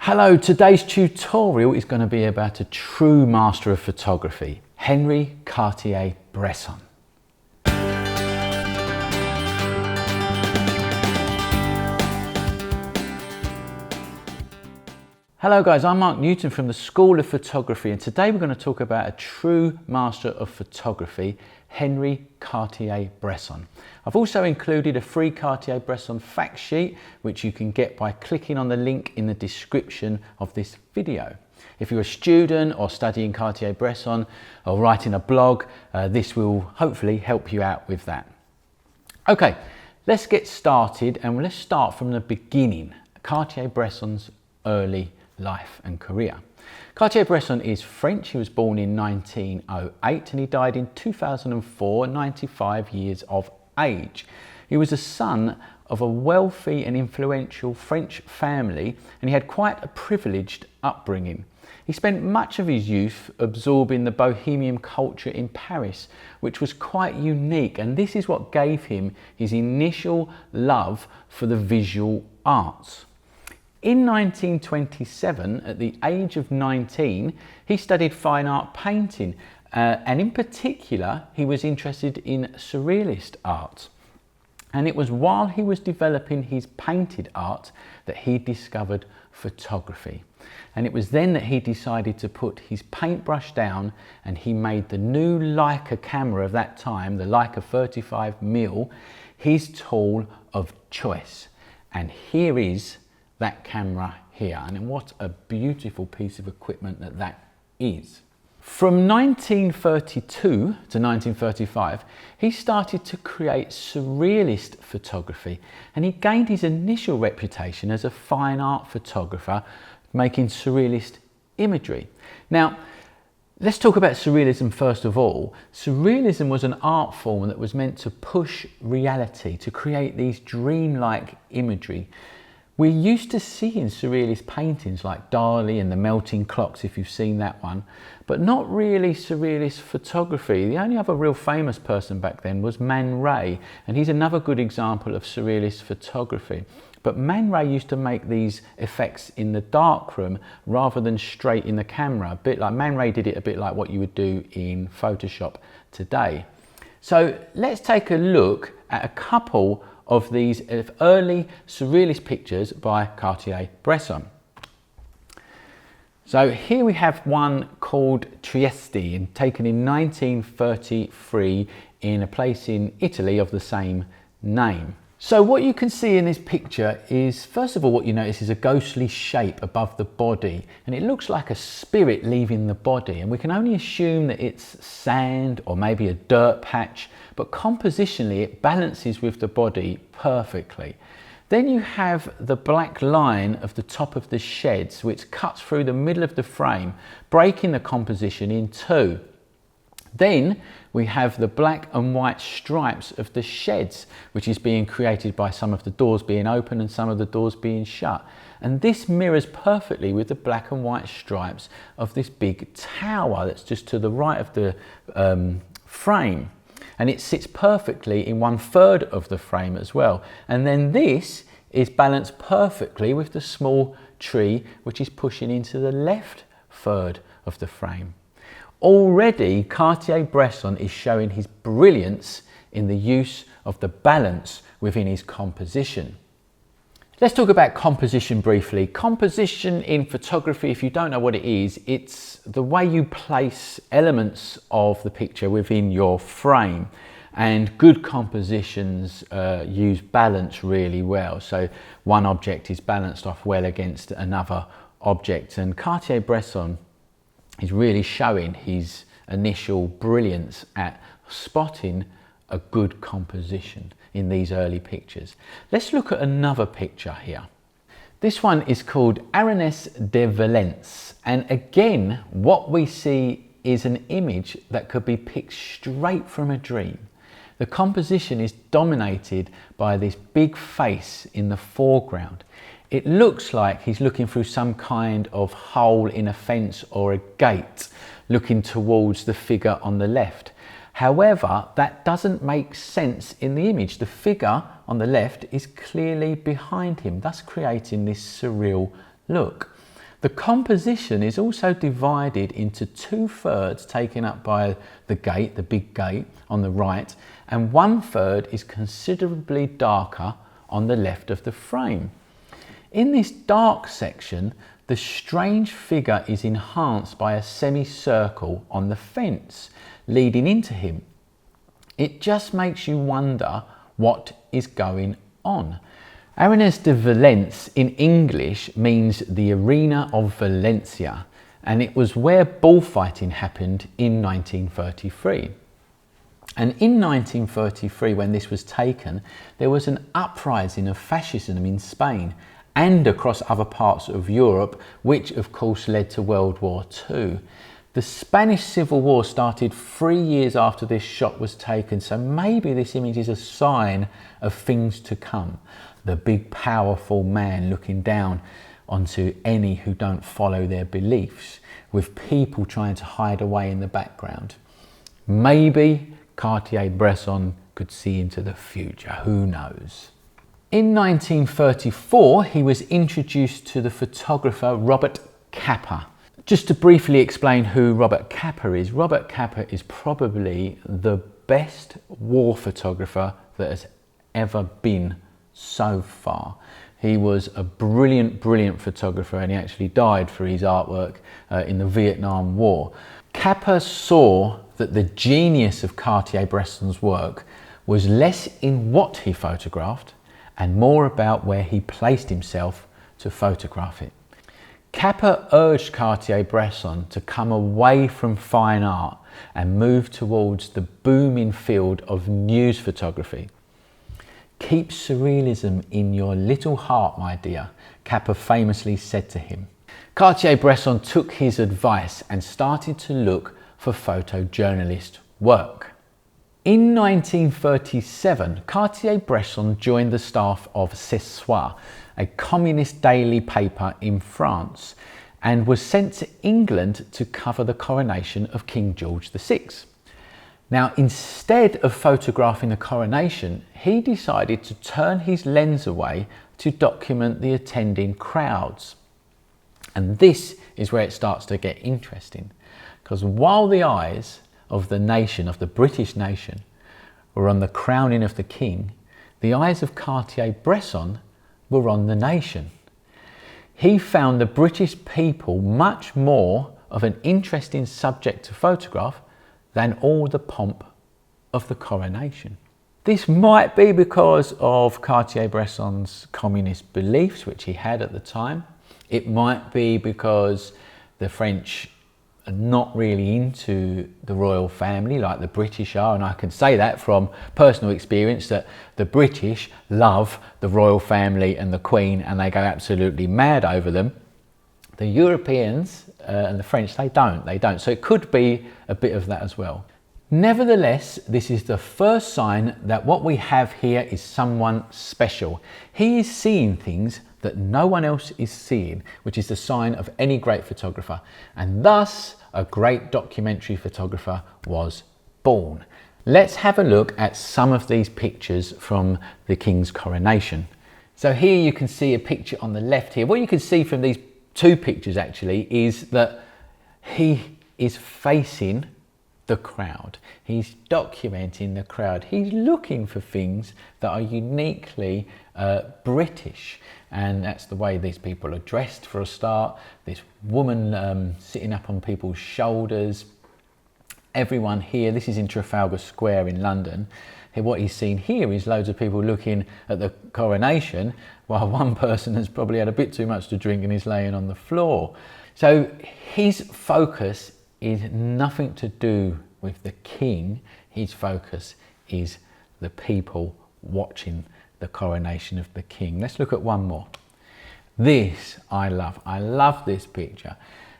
Hello, today's tutorial is going to be about a true master of photography, Henri Cartier Bresson. Hello guys, I'm Mark Newton from the School of Photography, and today we're going to talk about a true master of photography, Henri Cartier Bresson. I've also included a free Cartier Bresson fact sheet which you can get by clicking on the link in the description of this video. If you're a student or studying Cartier Bresson or writing a blog, this will hopefully help you out with that. Okay, let's get started, and let's start from the beginning, Cartier Bresson's early life and career. Cartier-Bresson is French. He was born in 1908 and he died in 2004, 95 years of age. He was the son of a wealthy and influential French family, and he had quite a privileged upbringing. He spent much of his youth absorbing the bohemian culture in Paris, which was quite unique, and this is what gave him his initial love for the visual arts. In 1927, at the age of 19, he studied fine art painting, and in particular, he was interested in Surrealist art. And it was while he was developing his painted art that he discovered photography. And it was then that he decided to put his paintbrush down, and he made the new Leica camera of that time, the Leica 35mm, his tool of choice. And here is that camera here, and what a beautiful piece of equipment that is. From 1932 to 1935, he started to create surrealist photography, and he gained his initial reputation as a fine art photographer making surrealist imagery. Now, let's talk about surrealism first of all. Surrealism was an art form that was meant to push reality, to create these dreamlike imagery. We used to see in surrealist paintings like Dali and the Melting Clocks, if you've seen that one, but not really surrealist photography. The only other real famous person back then was Man Ray, and he's another good example of surrealist photography. But Man Ray used to make these effects in the darkroom rather than straight in the camera, a bit like Man Ray did it a bit like what you would do in Photoshop today. So let's take a look at a couple of these early surrealist pictures by Cartier-Bresson. So here we have one called Trieste, and taken in 1933 in a place in Italy of the same name. So what you can see in this picture is, first of all, what you notice is a ghostly shape above the body, and it looks like a spirit leaving the body, and we can only assume that it's sand or maybe a dirt patch, but compositionally it balances with the body perfectly. Then you have the black line of the top of the sheds, which cuts through the middle of the frame, breaking the composition in two. Then we have the black and white stripes of the sheds, which is being created by some of the doors being open and some of the doors being shut. And this mirrors perfectly with the black and white stripes of this big tower that's just to the right of the frame. And it sits perfectly in 1/3 of the frame as well. And then this is balanced perfectly with the small tree, which is pushing into the left third of the frame. Already, Cartier-Bresson is showing his brilliance in the use of the balance within his composition. Let's talk about composition briefly. Composition in photography, if you don't know what it is, it's the way you place elements of the picture within your frame. And good compositions use balance really well. So one object is balanced off well against another object, and Cartier-Bresson is really showing his initial brilliance at spotting a good composition in these early pictures. Let's look at another picture here. This one is called Aranès de Valence, and again what we see is an image that could be picked straight from a dream. The composition is dominated by this big face in the foreground. It looks like he's looking through some kind of hole in a fence or a gate, looking towards the figure on the left. However, that doesn't make sense in the image. The figure on the left is clearly behind him, thus creating this surreal look. The composition is also divided into 2/3 taken up by the gate, the big gate on the right, and 1/3 is considerably darker on the left of the frame. In this dark section, the strange figure is enhanced by a semicircle on the fence leading into him. It just makes you wonder what is going on. Arenas de Valence in English means the arena of Valencia, and it was where bullfighting happened in 1933. And in 1933, when this was taken, there was an uprising of fascism in Spain and across other parts of Europe, which of course led to World War II. The Spanish Civil War started 3 years after this shot was taken, so maybe this image is a sign of things to come. The big powerful man looking down onto any who don't follow their beliefs, with people trying to hide away in the background. Maybe Cartier-Bresson could see into the future, who knows? In 1934, he was introduced to the photographer Robert Capa. Just to briefly explain who Robert Capa is probably the best war photographer that has ever been so far. He was a brilliant photographer, and he actually died for his artwork in the Vietnam War. Capa saw that the genius of Cartier-Bresson's work was less in what he photographed and more about where he placed himself to photograph it. Capa urged Cartier-Bresson to come away from fine art and move towards the booming field of news photography. "Keep surrealism in your little heart, my dear," Capa famously said to him. Cartier-Bresson took his advice and started to look for photojournalist work. In 1937, Cartier-Bresson joined the staff of Ce Soir, a communist daily paper in France, and was sent to England to cover the coronation of King George VI. Now, instead of photographing the coronation, he decided to turn his lens away to document the attending crowds. And this is where it starts to get interesting, because while the eyes of the nation, of the British nation, were on the crowning of the king, the eyes of Cartier-Bresson were on the nation. He found the British people much more of an interesting subject to photograph than all the pomp of the coronation. This might be because of Cartier-Bresson's communist beliefs, which he had at the time. It might be because the French are not really into the royal family like the British are, and I can say that from personal experience that the British love the royal family and the Queen, and they go absolutely mad over them. The Europeans and the French, they don't. So it could be a bit of that as well. Nevertheless, this is the first sign that what we have here is someone special. He is seeing things that no one else is seeing, which is the sign of any great photographer. And thus, a great documentary photographer was born. Let's have a look at some of these pictures from the King's coronation. So here you can see a picture on the left here. What you can see from these two pictures actually is that he is facing the crowd. He's documenting the crowd. He's looking for things that are uniquely British, and that's the way these people are dressed for a start. This woman sitting up on people's shoulders. Everyone here, this is in Trafalgar Square in London. What he's seen here is loads of people looking at the coronation, while one person has probably had a bit too much to drink and is laying on the floor. So his focus is nothing to do with the king. His focus is the people watching the coronation of the king. Let's look at one more. This I love. I love this picture.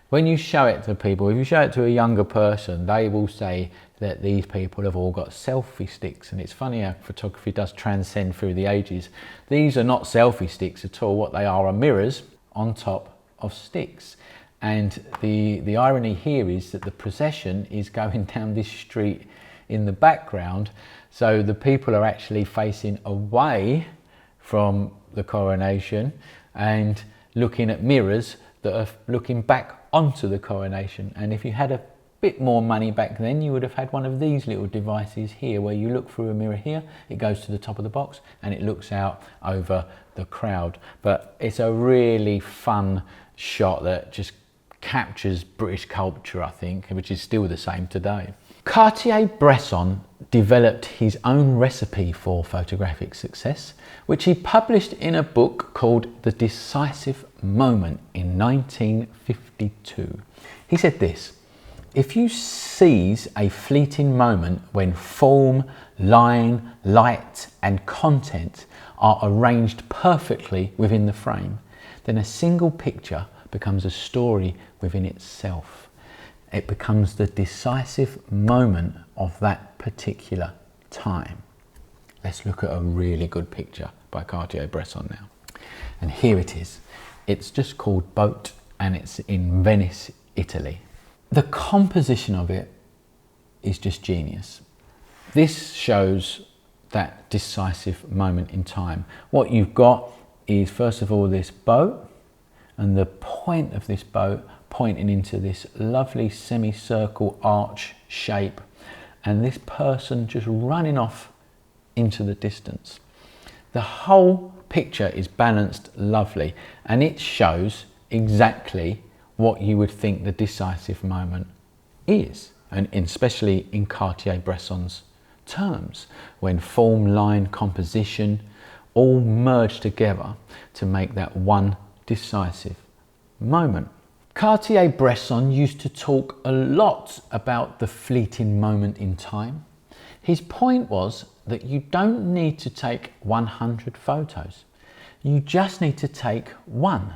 When you show it to people, if you show it to a younger person, they will say that these people have all got selfie sticks. And it's funny how photography does transcend through the ages. These are not selfie sticks at all. What they are mirrors on top of sticks. And the irony here is that the procession is going down this street in the background. So the people are actually facing away from the coronation and looking at mirrors that are looking back onto the Coronation. And if you had a bit more money back then, you would have had one of these little devices here where you look through a mirror here, it goes to the top of the box and it looks out over the crowd. But it's a really fun shot that just captures British culture, I think, which is still the same today. Cartier-Bresson developed his own recipe for photographic success, which he published in a book called The Decisive Moment in 1952. He said this: "If you seize a fleeting moment when form, line, light and content are arranged perfectly within the frame, then a single picture becomes a story within itself. It becomes the decisive moment of that particular time." Let's look at a really good picture by Cartier-Bresson now. And here it is. It's just called Boat and it's in Venice, Italy. The composition of it is just genius. This shows that decisive moment in time. What you've got is, first of all, this boat and the point of this boat pointing into this lovely semicircle arch shape, and this person just running off into the distance. The whole picture is balanced lovely, and it shows exactly what you would think the decisive moment is, and especially in Cartier-Bresson's terms, when form, line, composition all merge together to make that one decisive moment. Cartier-Bresson used to talk a lot about the fleeting moment in time. His point was that you don't need to take 100 photos. You just need to take one,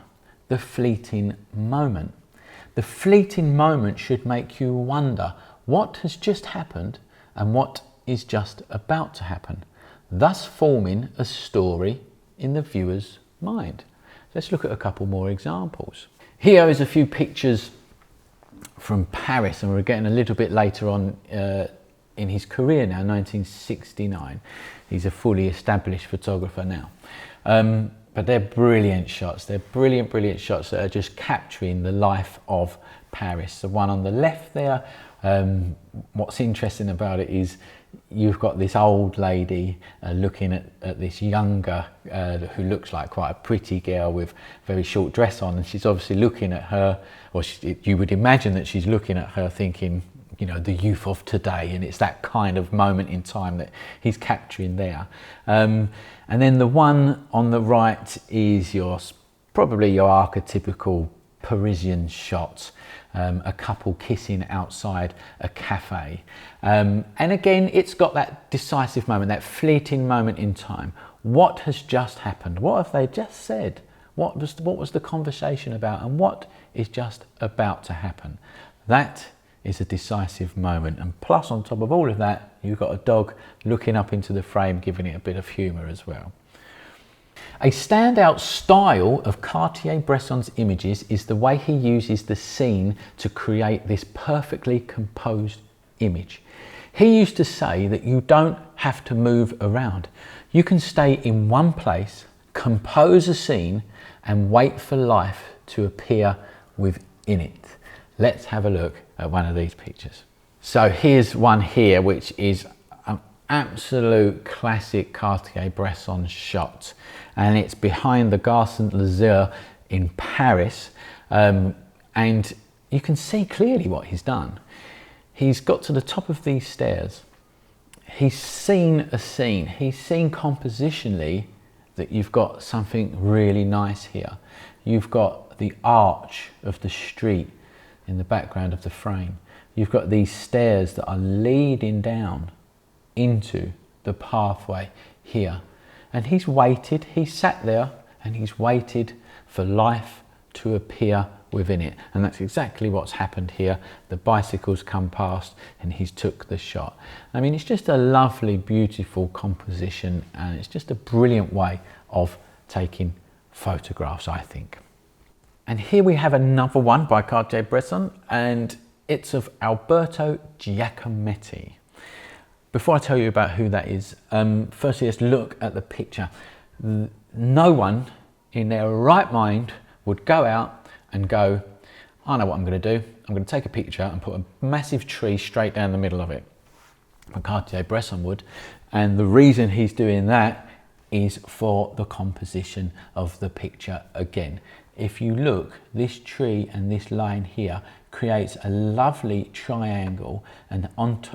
the fleeting moment. The fleeting moment should make you wonder what has just happened and what is just about to happen, thus forming a story in the viewer's mind. Let's look at a couple more examples. Here is a few pictures from Paris, and we're getting a little bit later on in his career now, 1969. He's a fully established photographer now. But they're brilliant shots. They're brilliant shots that are just capturing the life of Paris. The one on the left there, what's interesting about it is you've got this old lady looking at this younger who looks like quite a pretty girl with a very short dress on, and she's obviously looking at her, or you would imagine that she's looking at her thinking, you know, the youth of today, and it's that kind of moment in time that he's capturing there. And then the one on the right is probably your archetypical Parisian shot. A couple kissing outside a cafe. And again, it's got that decisive moment, that fleeting moment in time. What has just happened? What have they just said? What was the conversation about? And what is just about to happen? That is a decisive moment. And plus, on top of all of that, you've got a dog looking up into the frame, giving it a bit of humour as well. A standout style of Cartier-Bresson's images is the way he uses the scene to create this perfectly composed image. He used to say that you don't have to move around. You can stay in one place, compose a scene, and wait for life to appear within it. Let's have a look at one of these pictures. So here's one here, which is an absolute classic Cartier-Bresson shot. And it's behind the Gare Saint-Lazare in Paris, and you can see clearly what he's done. He's got to the top of these stairs, he's seen a scene, he's seen compositionally that you've got something really nice here. You've got the arch of the street in the background of the frame. You've got these stairs that are leading down into the pathway here. And he's waited, he's sat there and he's waited for life to appear within it. And that's exactly what's happened here. The bicycles come past and he's took the shot. I mean, it's just a lovely, beautiful composition, and it's just a brilliant way of taking photographs, I think. And here we have another one by Cartier-Bresson, and it's of Alberto Giacometti. Before I tell you about who that is, firstly let's look at the picture. No one in their right mind would go out and go, I know what I'm going to do. I'm going to take a picture and put a massive tree straight down the middle of it. Cartier-Bresson would. And the reason he's doing that is for the composition of the picture again. If you look, this tree and this line here creates a lovely triangle, and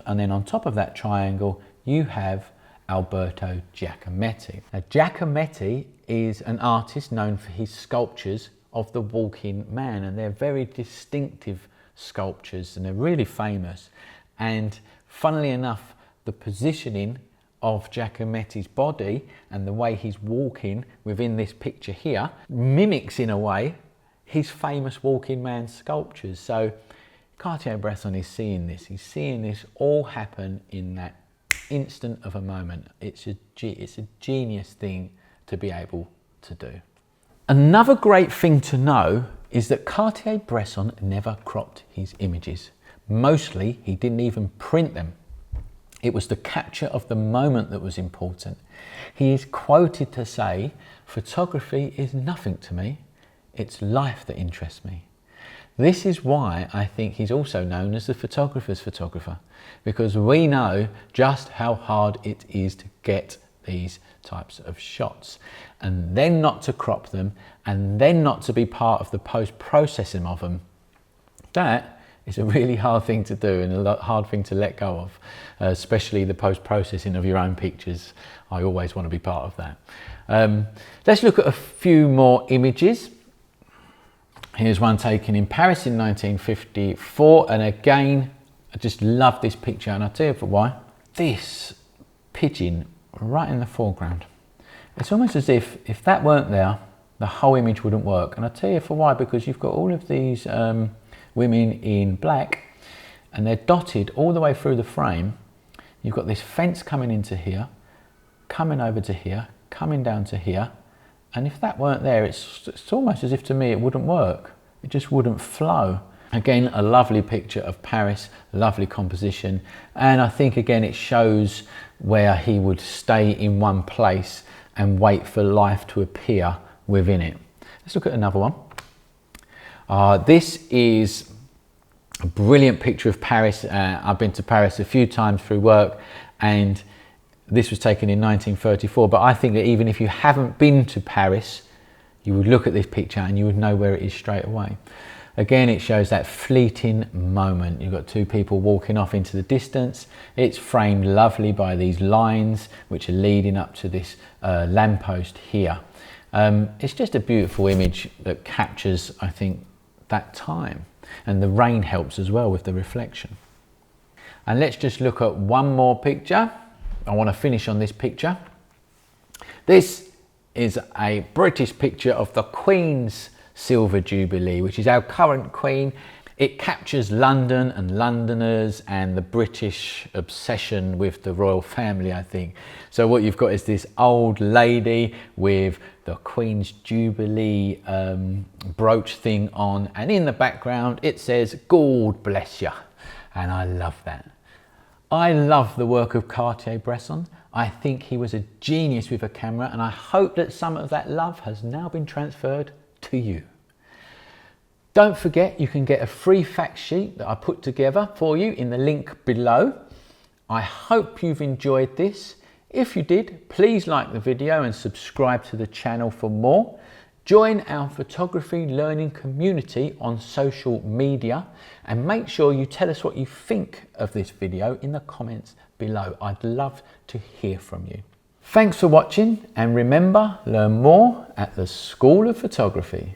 then on top of that triangle you have Alberto Giacometti. Now, Giacometti is an artist known for his sculptures of the walking man, and they're very distinctive sculptures and they're really famous. And funnily enough, the positioning of Giacometti's body and the way he's walking within this picture here mimics in a way his famous walking man sculptures. So Cartier-Bresson is seeing this. He's seeing this all happen in that instant of a moment. It's a genius thing to be able to do. Another great thing to know is that Cartier-Bresson never cropped his images. Mostly he didn't even print them. It was the capture of the moment that was important. He is quoted to say, "Photography is nothing to me, it's life that interests me." This is why I think he's also known as the photographer's photographer, because we know just how hard it is to get these types of shots, and then not to crop them, and then not to be part of the post-processing of them. That is a really hard thing to do and a hard thing to let go of, especially the post-processing of your own pictures. I always want to be part of that. Let's look at a few more images. Here's one taken in Paris in 1954, and again, I just love this picture, and I'll tell you for why. This pigeon right in the foreground. It's almost as if that weren't there, the whole image wouldn't work. And I'll tell you for why, because you've got all of these women in black, and they're dotted all the way through the frame. You've got this fence coming into here, coming over to here, coming down to here, and if that weren't there, it's almost as if to me it wouldn't work. It just wouldn't flow. Again, a lovely picture of Paris, lovely composition, and I think again it shows where he would stay in one place and wait for life to appear within it. Let's look at another one. This is a brilliant picture of Paris. I've been to Paris a few times through work, and this was taken in 1934, but I think that even if you haven't been to Paris, you would look at this picture and you would know where it is straight away. Again, it shows that fleeting moment. You've got two people walking off into the distance. It's framed lovely by these lines which are leading up to this lamppost here. It's just a beautiful image that captures, I think, that time, and the rain helps as well with the reflection. And let's just look at one more picture. I want to finish on this picture. This is a British picture of the Queen's Silver Jubilee, which is our current Queen. It captures London and Londoners and the British obsession with the royal family, I think. So what you've got is this old lady with the Queen's Jubilee brooch thing on, and in the background it says, "God bless you," and I love that. I love the work of Cartier-Bresson. I think he was a genius with a camera, and I hope that some of that love has now been transferred to you. Don't forget, you can get a free fact sheet that I put together for you in the link below. I hope you've enjoyed this. If you did, please like the video and subscribe to the channel for more. Join our photography learning community on social media, and make sure you tell us what you think of this video in the comments below. I'd love to hear from you. Thanks for watching, and remember, learn more at the School of Photography.